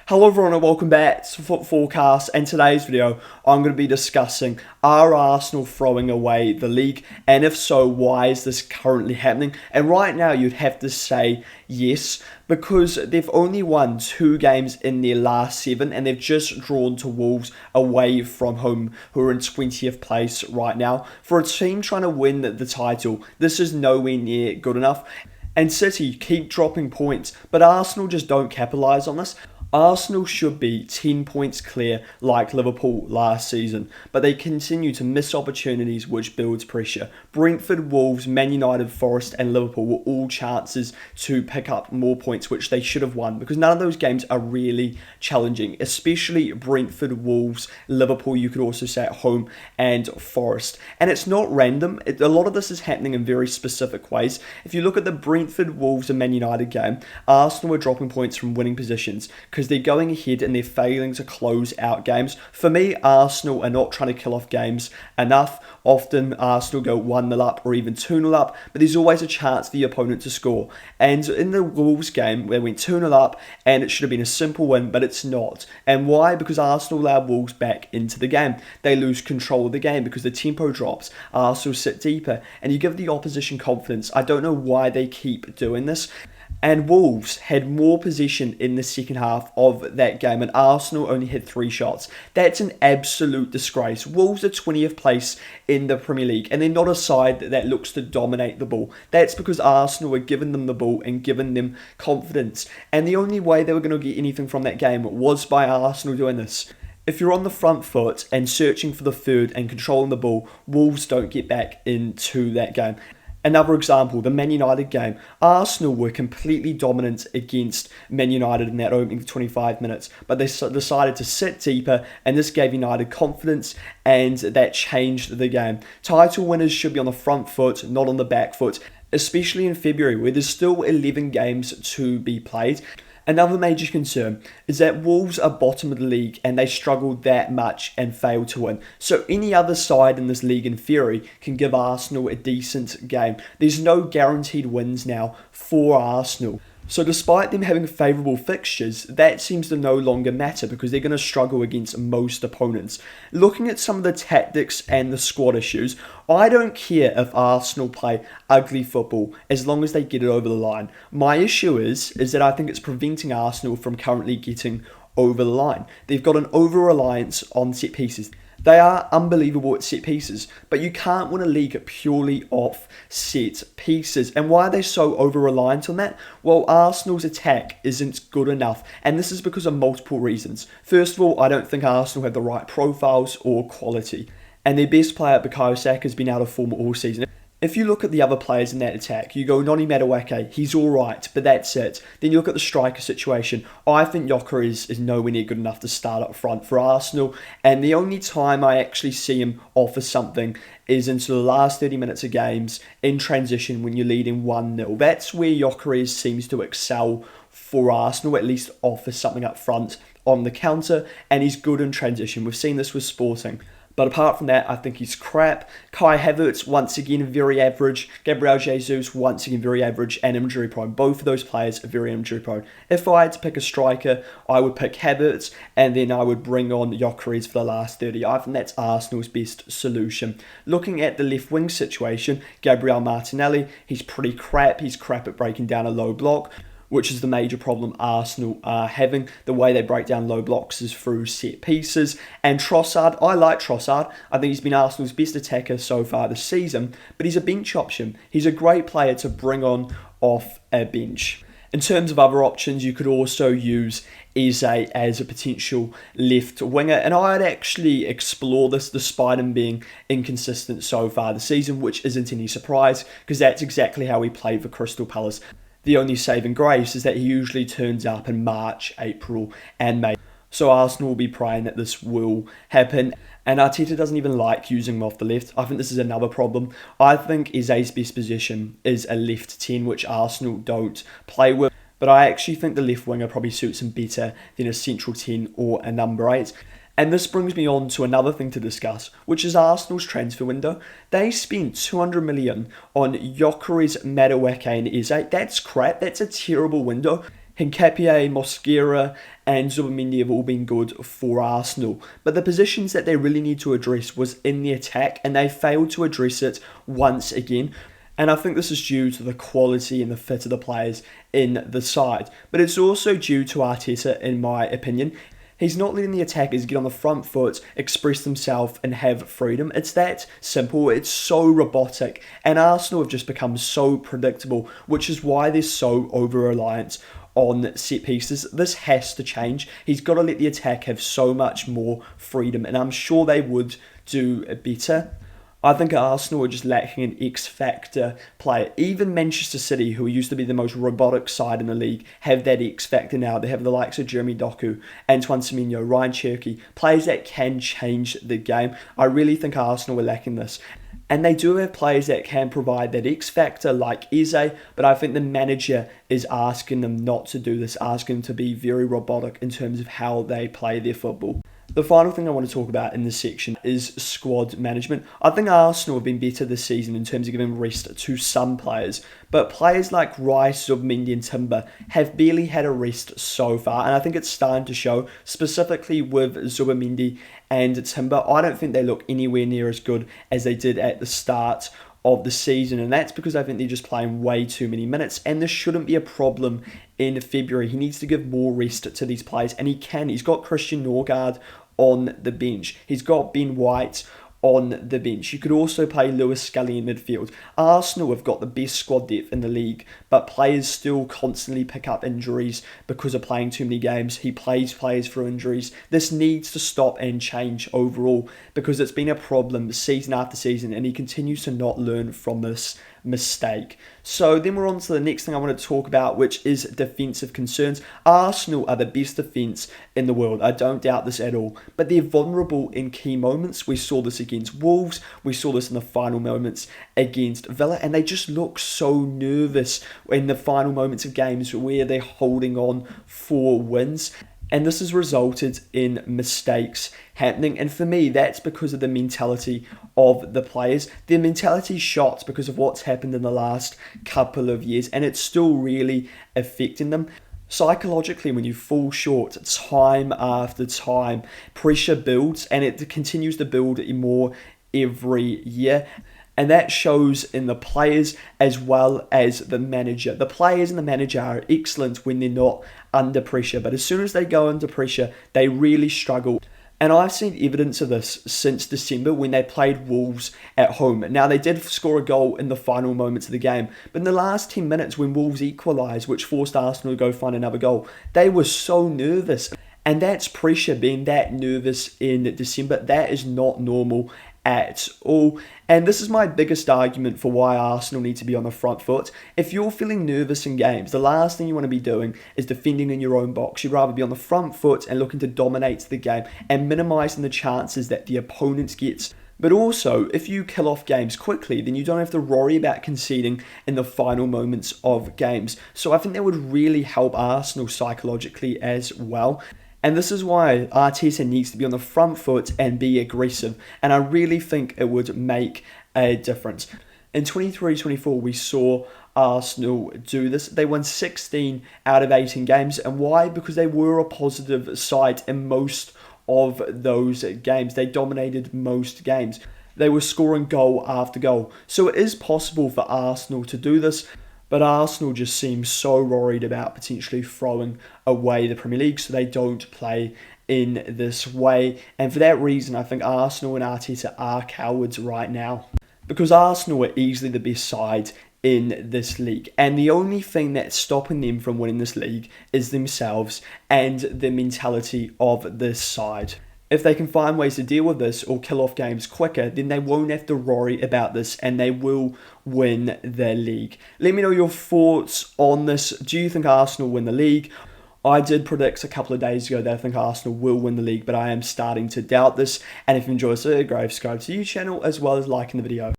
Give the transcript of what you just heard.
Hello everyone and welcome back to Foot Forecast, and today's video I'm going to be discussing, are Arsenal throwing away the league, and if so, why is this currently happening? And right now you'd have to say yes, because they've only won 2 games in their last 7 and they've just drawn to Wolves away from home, who are in 20th place right now. For a team trying to win the title, this is nowhere near good enough. And City keep dropping points, but Arsenal just don't capitalise on this. Arsenal should be 10 points clear like Liverpool last season, but they continue to miss opportunities, which builds pressure. Brentford, Wolves, Man United, Forest and Liverpool were all chances to pick up more points, which they should have won, because none of those games are really challenging, especially Brentford, Wolves, Liverpool, you could also say at home, and Forest. And it's not random. A lot of this is happening in very specific ways. If you look at the Brentford, Wolves and Man United game, Arsenal were dropping points from winning positions because they're going ahead and they're failing to close out games. For me, Arsenal are not trying to kill off games enough. Often Arsenal go 1-0 up or even 2-0 up, but there's always a chance for the opponent to score. And in the Wolves game, they went 2-0 up and it should have been a simple win, but it's not. And why? Because Arsenal allowed Wolves back into the game. They lose control of the game because the tempo drops. Arsenal sit deeper and you give the opposition confidence. I don't know why they keep doing this. And Wolves had more possession in the second half of that game, and Arsenal only had 3 shots. That's an absolute disgrace. Wolves are 20th place in the Premier League, and they're not a side that looks to dominate the ball. That's because Arsenal were giving them the ball and giving them confidence. And the only way they were going to get anything from that game was by Arsenal doing this. If you're on the front foot and searching for the third and controlling the ball, Wolves don't get back into that game. Another example, the Man United game. Arsenal were completely dominant against Man United in that opening 25 minutes, but they decided to sit deeper, and this gave United confidence, and that changed the game. Title winners should be on the front foot, not on the back foot, especially in February, where there's still 11 games to be played. Another major concern is that Wolves are bottom of the league and they struggled that much and failed to win. So any other side in this league in theory can give Arsenal a decent game. There's no guaranteed wins now for Arsenal. So despite them having favourable fixtures, that seems to no longer matter because they're going to struggle against most opponents. Looking at some of the tactics and the squad issues, I don't care if Arsenal play ugly football as long as they get it over the line. My issue is that I think it's preventing Arsenal from currently getting over the line. They've got an over-reliance on set pieces. They are unbelievable at set pieces, but you can't win a league purely off set pieces. And why are they so over-reliant on that? Well, Arsenal's attack isn't good enough, and this is because of multiple reasons. First of all, I don't think Arsenal have the right profiles or quality, and their best player, Bukayo Saka, has been out of form all season. If you look at the other players in that attack, you go Noni Madueke, he's alright, but that's it. Then you look at the striker situation. I think Gyökeres is nowhere near good enough to start up front for Arsenal, and the only time I actually see him offer something is into the last 30 minutes of games in transition when you're leading 1-0. That's where Gyökeres seems to excel for Arsenal, at least offer something up front on the counter, and he's good in transition. We've seen this with Sporting. But apart from that, I think he's crap. Kai Havertz, once again, very average. Gabriel Jesus, once again, very average and injury prone. Both of those players are very injury prone. If I had to pick a striker, I would pick Havertz, and then I would bring on Gyökeres for the last 30. I think that's Arsenal's best solution. Looking at the left wing situation, Gabriel Martinelli, he's pretty crap. He's crap at breaking down a low block, which is the major problem Arsenal are having. The way they break down low blocks is through set pieces. And Trossard, I like Trossard. I think he's been Arsenal's best attacker so far this season, but he's a bench option. He's a great player to bring on off a bench. In terms of other options, you could also use Eze as a potential left winger, and I'd actually explore this despite him being inconsistent so far this season, which isn't any surprise because that's exactly how he played for Crystal Palace. The only saving grace is that he usually turns up in March, April and May. So Arsenal will be praying that this will happen. And Arteta doesn't even like using him off the left. I think this is another problem. I think Eze's best position is a left 10, which Arsenal don't play with. But I actually think the left winger probably suits him better than a central 10 or a number 8. And this brings me on to another thing to discuss, which is Arsenal's transfer window. They spent 200 million on Gyökeres, Madueke and Eze. That's crap. That's a terrible window. Hincapié, Mosquera and Zubimendi have all been good for Arsenal. But the positions that they really need to address was in the attack, and they failed to address it once again. And I think this is due to the quality and the fit of the players in the side. But it's also due to Arteta, in my opinion. He's not letting the attackers get on the front foot, express themselves and have freedom. It's that simple. It's so robotic. And Arsenal have just become so predictable, which is why they're so over-reliant on set pieces. This has to change. He's got to let the attack have so much more freedom, and I'm sure they would do better. I think Arsenal are just lacking an X-factor player. Even Manchester City, who used to be the most robotic side in the league, have that X-factor now. They have the likes of Jeremy Doku, Antoine Semenyo, Ryan Cherky, players that can change the game. I really think Arsenal are lacking this. And they do have players that can provide that X factor like Eze, but I think the manager is asking them not to do this, asking them to be very robotic in terms of how they play their football. The final thing I want to talk about in this section is squad management. I think Arsenal have been better this season in terms of giving rest to some players, but players like Rice, Zubimendi and Timber have barely had a rest so far, and I think it's starting to show, specifically with Zubimendi and Timber. I don't think they look anywhere near as good as they did at the start of the season, and that's because I think they're just playing way too many minutes, and this shouldn't be a problem in February. He needs to give more rest to these players, and he can. He's got Christian Norgard on the bench. He's got Ben White on the bench. You could also play Lewis Scully in midfield. Arsenal have got the best squad depth in the league, but players still constantly pick up injuries because of playing too many games. He plays players through injuries. This needs to stop and change overall, because it's been a problem season after season, and he continues to not learn from this mistake. So then we're on to the next thing I want to talk about, which is defensive concerns. Arsenal are the best defence in the world. I don't doubt this at all. But they're vulnerable in key moments. We saw this against Wolves. We saw this in the final moments against Villa. And they just look so nervous in the final moments of games where they're holding on for wins. And this has resulted in mistakes happening. And for me, that's because of the mentality of the players. Their mentality shot because of what's happened in the last couple of years. And it's still really affecting them. Psychologically, when you fall short time after time, pressure builds, and it continues to build more every year. And that shows in the players as well as the manager. The players and the manager are excellent when they're not under pressure, but as soon as they go under pressure, they really struggle. And I've seen evidence of this since December when they played Wolves at home. Now, they did score a goal in the final moments of the game, but in the last 10 minutes when Wolves equalised, which forced Arsenal to go find another goal, they were so nervous. And that's pressure, being that nervous in December. That is not normal at all. And this is my biggest argument for why Arsenal need to be on the front foot. If you're feeling nervous in games, the last thing you want to be doing is defending in your own box. You'd rather be on the front foot and looking to dominate the game and minimising the chances that the opponent gets. But also, if you kill off games quickly, then you don't have to worry about conceding in the final moments of games. So I think that would really help Arsenal psychologically as well. And this is why Arteta needs to be on the front foot and be aggressive. And I really think it would make a difference. In 23-24, we saw Arsenal do this. They won 16 out of 18 games. And why? Because they were a positive side in most of those games. They dominated most games. They were scoring goal after goal. So it is possible for Arsenal to do this. But Arsenal just seems so worried about potentially throwing away the Premier League, so they don't play in this way. And for that reason, I think Arsenal and Arteta are cowards right now, because Arsenal are easily the best side in this league. And the only thing that's stopping them from winning this league is themselves and the mentality of this side. If they can find ways to deal with this or kill off games quicker, then they won't have to worry about this and they will win the league. Let me know your thoughts on this. Do you think Arsenal win the league? I did predict a couple of days ago that I think Arsenal will win the league, but I am starting to doubt this. And if you enjoy this video, subscribe to the YouTube channel as well as liking the video.